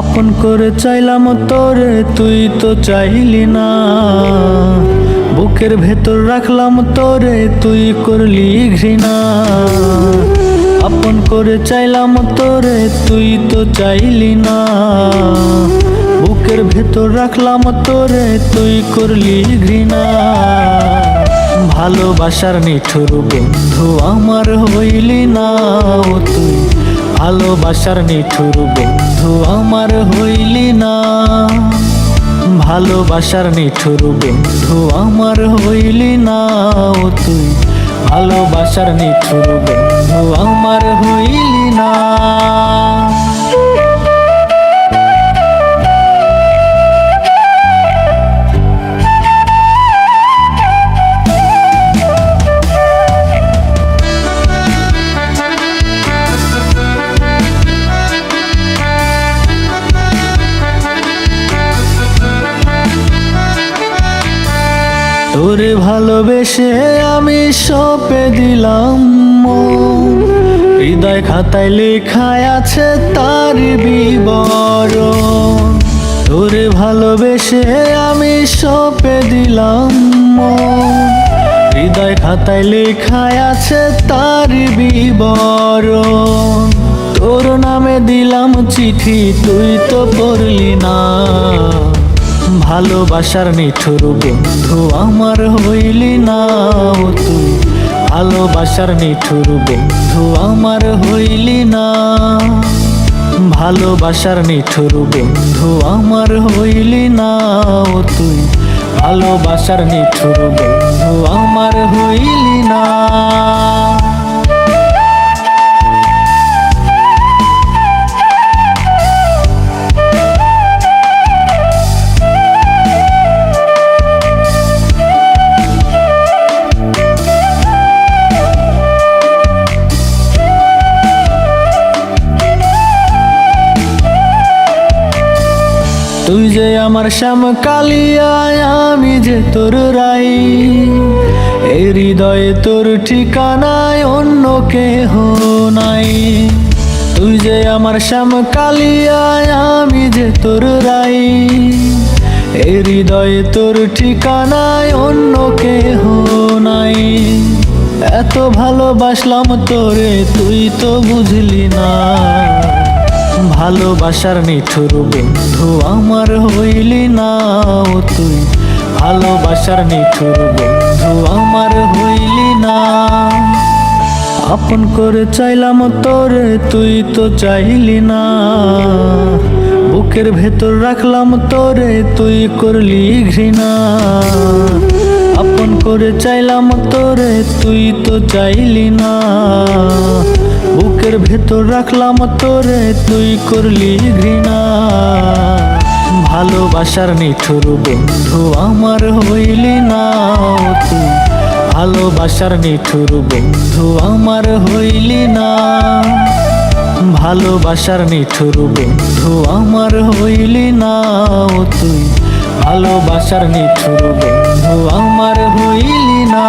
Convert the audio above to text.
আপন করে চাইলাম তোরে, তুই তো চাইলি না। বুকের ভেতর রাখলাম তোরে, তুই করলি ঘৃণা। আপন করে চাইলাম তোরে, তুই তো চাইলি না। বুকের ভেতর রাখলাম তোরে, তুই করলি ঘৃণা। ভালোবাসার নিঠুর বন্ধু আমার হইলি না ও তুই। ভালোবাসার নিঠুর বন্ধু আমার হইলি না। ভালোবাসার নিঠুর বন্ধু আমার হইলি না ও তুই। ভালোবাসার নিঠুর বন্ধু আমার হইলি না। তোরে ভালোবেসে আমি সঁপে দিলাম মন। হৃদয় খাতায় লেখায় আছে তার বিবরণ। তোরে ভালোবেসে আমি সঁপে দিলাম মন। হৃদয় খাতায় লেখায় আছে তার বিবরণ। তোর নামে দিলাম চিঠি, তুই তো পড়লি না। ভালোবাসার নিঠুর বন্ধু আমার হইলি না ও তুই। ভালোবাসার নিঠুর বন্ধু আমার হইলি না। ভালোবাসার নিঠুর বন্ধু আমার হইলি না ও তুই। ভালোবাসার নিঠুর বন্ধু আমার হইলি না। তুই যে আমার শ্যাম কালিয়া, আমি যে তোর রাই। এই হৃদয়ে তোর ঠিকানায় অন্য কেহ নাই। তুই যে আমার শ্যাম কালিয়া, আমি যে তোর রাই। এই হৃদয়ে তোর ঠিকানায় অন্য কেহ নাই। এত ভালোবাসলাম তোরে, তুই তো বুঝলি না। ভালোবাসার নিঠুর বন্ধু আমার হইলি না ও তুই। ভালোবাসার নিঠুর বন্ধু আমার হইলি না। আপন করে চাইলাম তোরে, তুই তো চাইলি না। বুকের ভেতর রাখলাম তোরে, তুই করলি ঘৃণা। আপন করে চাইলাম তোরে, তুই তো চাইলি না। বুকের ভেতর রাখলাম তোরে, তুই করলি ঘৃণা। ভালোবাসার নিঠুর বন্ধু আমার হইলি না ও তুই। ভালোবাসার নিঠুর বন্ধু আমার হইলি না। ভালোবাসার নিঠুর বন্ধু আমার হইলি না ও তুই। ভালোবাসার নিঠুর বন্ধু আমার হইলি না।